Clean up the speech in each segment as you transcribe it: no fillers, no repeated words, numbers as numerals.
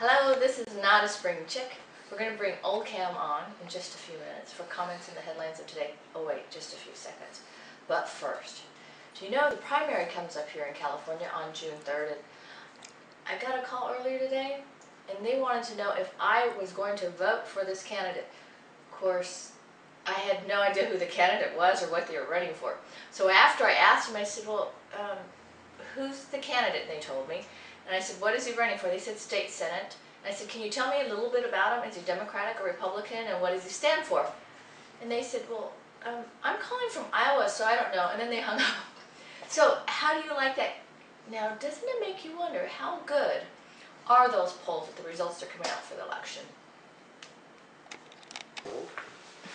Hello, this is not a spring chick. We're going to bring Oldecam on in just a few minutes for comments in the headlines of today. Oh wait, just a few seconds. But first, do you know the primary comes up here in California on June 3rd? And I got a call earlier today, and they wanted to know if I was going to vote for this candidate. Of course, I had no idea who the candidate was or what they were running for. So after I asked them, I said, well, who's the candidate? And they told me. And I said, what is he running for? They said state senate. And I said, can you tell me a little bit about him? Is he Democratic or Republican, and what does he stand for? And they said, well, I'm calling from Iowa, so I don't know. And then they hung up. So how do you like that? Now, doesn't it make you wonder how good are those polls with the results that are coming out for the election?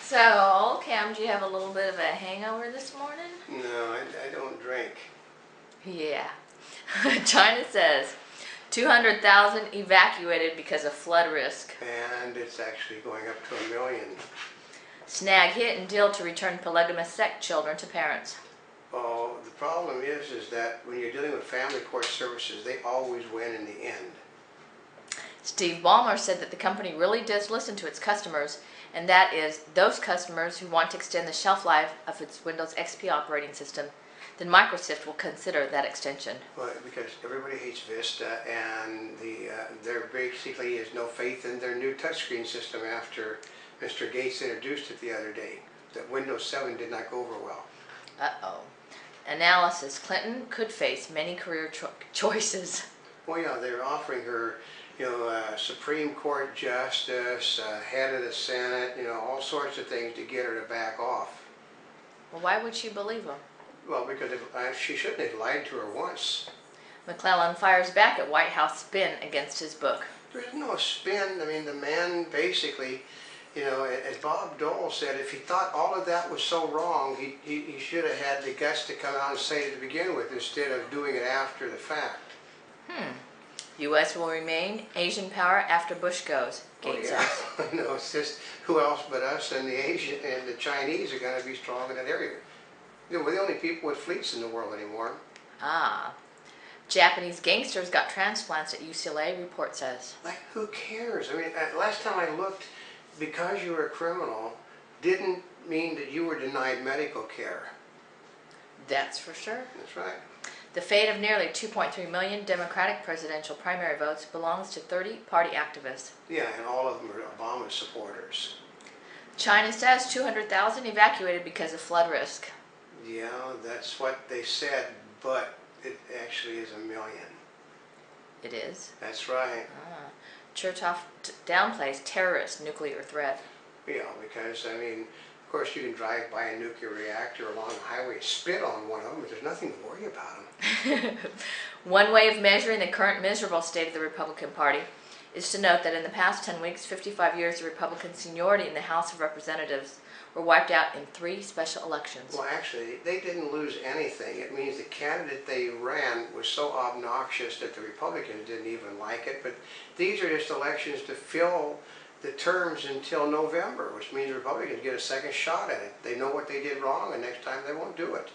So, Cam, do you have a little bit of a hangover this morning? No, I don't drink. Yeah. China says 200,000 evacuated because of flood risk. And it's actually going up to 1 million. Snag hit and deal to return polygamous sect children to parents. Oh, the problem is that when you're dealing with family court services, they always win in the end. Steve Ballmer said that the company really does listen to its customers, and that is those customers who want to extend the shelf life of its Windows XP operating system. Then Microsoft will consider that extension. Well, because everybody hates Vista, and there basically is no faith in their new touchscreen system after Mr. Gates introduced it the other day. That Windows 7 did not go over well. Uh-oh. Analysis: Clinton could face many career choices. Well, yeah, they're offering her, Supreme Court Justice, head of the Senate, all sorts of things to get her to back off. Well, why would she believe him? Well, because she shouldn't have lied to her once. McClellan fires back at White House spin against his book. There's no spin. I mean, the man basically, as Bob Dole said, if he thought all of that was so wrong, he should have had the guts to come out and say it to begin with instead of doing it after the fact. U.S. will remain Asian power after Bush goes, Gates says. It's just who else but us and the Asian and the Chinese are going to be strong in that area. We're the only people with fleets in the world anymore. Japanese gangsters got transplants at UCLA, report says. Like, who cares? I mean, last time I looked, because you were a criminal didn't mean that you were denied medical care. That's for sure. That's right. The fate of nearly 2.3 million Democratic presidential primary votes belongs to 30 party activists. Yeah, and all of them are Obama supporters. China says 200,000 evacuated because of flood risk. Yeah, that's what they said, but it actually is 1 million. It is? That's right. Chertoff downplays terrorist nuclear threat. Yeah, because, of course you can drive by a nuclear reactor along the highway and spit on one of them, but there's nothing to worry about them. One way of measuring the current miserable state of the Republican Party is to note that in the past 10 weeks, 55 years of Republican seniority in the House of Representatives were wiped out in 3 special elections. Well, actually, they didn't lose anything. It means the candidate they ran was so obnoxious that the Republicans didn't even like it. But these are just elections to fill the terms until November, which means the Republicans get a second shot at it. They know what they did wrong, and next time they won't do it.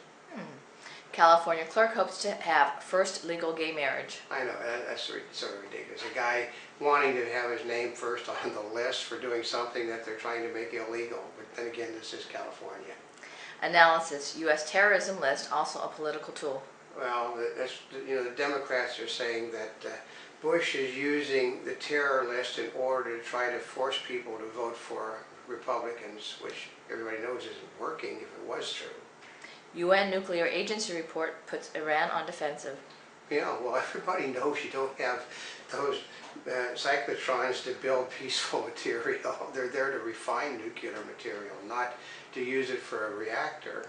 California clerk hopes to have first legal gay marriage. I know, that's sort of ridiculous. A guy wanting to have his name first on the list for doing something that they're trying to make illegal. But then again, this is California. Analysis: U.S. terrorism list also a political tool. Well, the Democrats are saying that Bush is using the terror list in order to try to force people to vote for Republicans, which everybody knows isn't working if it was true. UN nuclear agency report puts Iran on defensive. Yeah, well, everybody knows you don't have those cyclotrons to build peaceful material. They're there to refine nuclear material, not to use it for a reactor.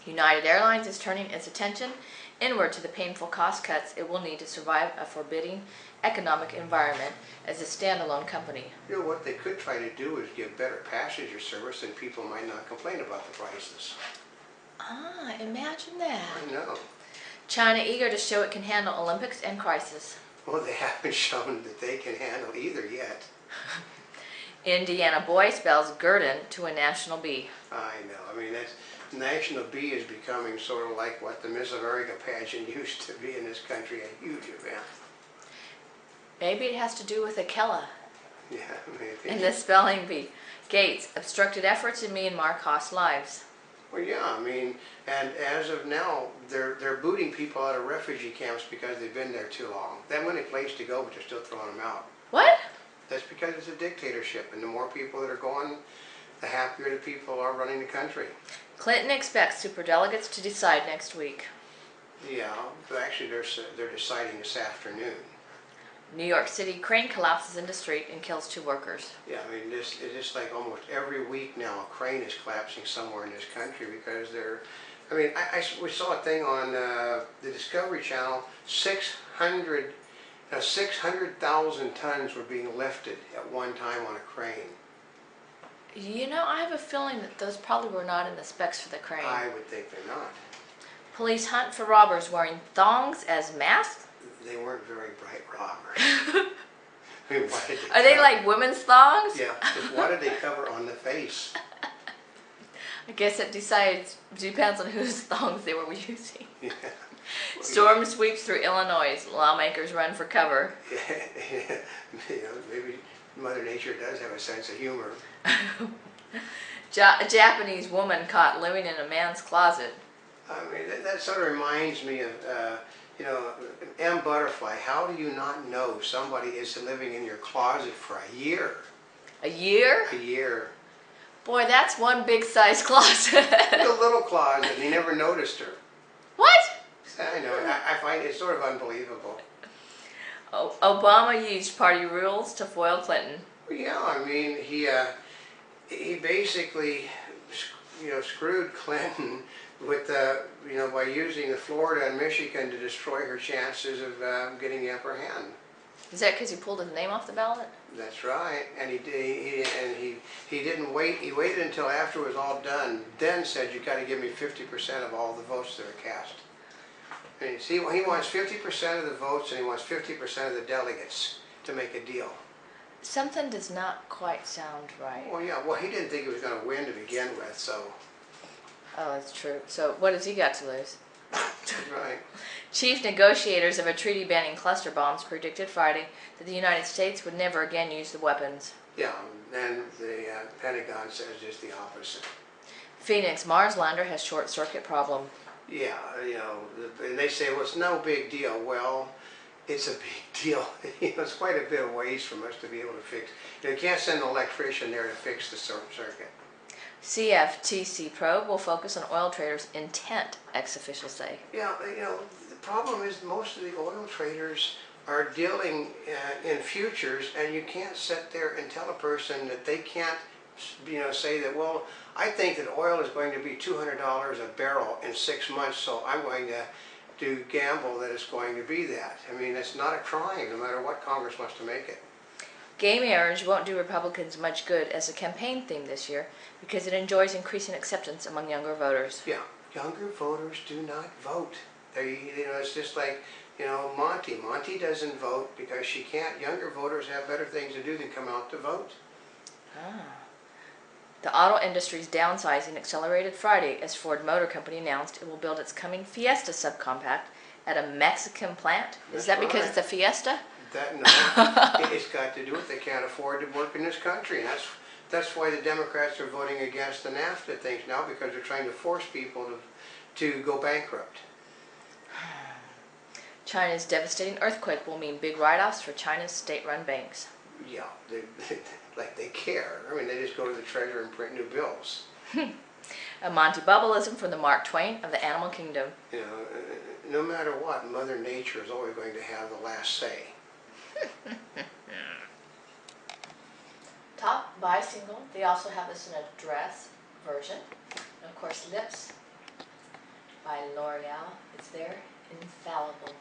United Airlines is turning its attention inward to the painful cost cuts it will need to survive a forbidding economic environment as a standalone company. What they could try to do is give better passenger service, and people might not complain about the prices. Imagine that. I know. China eager to show it can handle Olympics and crisis. Well, they haven't shown that they can handle either yet. Indiana boy spells Gurdon to a national B. I know. That's National B is becoming sort of like what the Miss America pageant used to be in this country, a huge event. Maybe it has to do with Akela Yeah, maybe. and the spelling bee. Gates, obstructed efforts in Myanmar cost lives. Well, yeah, I mean, and as of now, they're booting people out of refugee camps because they've been there too long. They haven't any place to go, but they're still throwing them out. What? That's because it's a dictatorship, and the more people that are going, the happier the people are running the country. Clinton expects superdelegates to decide next week. Yeah, but actually they're deciding this afternoon. New York City crane collapses into street and kills 2 workers. Yeah, I mean, it's just like almost every week now a crane is collapsing somewhere in this country because we saw a thing on the Discovery Channel, 600,000 tons were being lifted at one time on a crane. You know, I have a feeling that those probably were not in the specs for the crane. I would think they're not. Police hunt for robbers wearing thongs as masks? They weren't very bright robbers. I mean, why did they Are they like women's thongs? Yeah, just why did they cover on the face? I guess it depends on whose thongs they were using. Yeah. Storm sweeps through Illinois. Lawmakers run for cover. Yeah. You know, maybe Mother Nature does have a sense of humor. A Japanese woman caught living in a man's closet. I mean, that sort of reminds me of, you know, M. Butterfly. How do you not know somebody is living in your closet for a year? A year? A year. Boy, that's one big size closet. A little closet, and he never noticed her. What? I know, I find it sort of unbelievable. Obama used party rules to foil Clinton. Well, yeah, I mean, he basically, you know, screwed Clinton with you know, by using the Florida and Michigan to destroy her chances of getting the upper hand. Is that because he pulled his name off the ballot? That's right, and he didn't wait. He waited until after it was all done. Then said, "You got to give me 50% of all the votes that are cast." And see, he wants 50% of the votes, and he wants 50% of the delegates to make a deal. Something does not quite sound right. Well, yeah. Well, he didn't think he was going to win to begin with, so. Oh, that's true. So what has he got to lose? That's right. Chief negotiators of a treaty banning cluster bombs predicted Friday that the United States would never again use the weapons. Yeah, and the Pentagon says just the opposite. Phoenix Mars lander has short circuit problem. Yeah, you know, and they say, well, it's no big deal. Well, it's a big deal. You know, it's quite a bit of ways from us to be able to fix. You know, you can't send an electrician there to fix the circuit. CFTC probe will focus on oil traders' intent, ex-officials say. Yeah, you know, the problem is most of the oil traders are dealing in futures, and you can't sit there and tell a person that they can't, you know, say that, well, I think that oil is going to be $200 a barrel in 6 months, so I'm going to gamble that it's going to be that. I mean, it's not a crime, no matter what Congress wants to make it. Gay marriage won't do Republicans much good as a campaign theme this year because it enjoys increasing acceptance among younger voters. Yeah, younger voters do not vote. You know, it's just like, you know, Monty. Monty doesn't vote because she can't. Younger voters have better things to do than come out to vote. Ah. The auto industry's downsizing accelerated Friday as Ford Motor Company announced it will build its coming Fiesta subcompact at a Mexican plant. Is that because it's a Fiesta? No, it's got to do with they can't afford to work in this country. And that's why the Democrats are voting against the NAFTA things now, because they're trying to force people to go bankrupt. China's devastating earthquake will mean big write-offs for China's state-run banks. Yeah, like they care. I mean, they just go to the treasury and print new bills. A Monty Bubbleism from the Mark Twain of the animal kingdom. You know, no matter what, Mother Nature is always going to have the last say. Top by single. They also have this in a dress version. And of course, Lips by L'Oreal. It's there, infallible.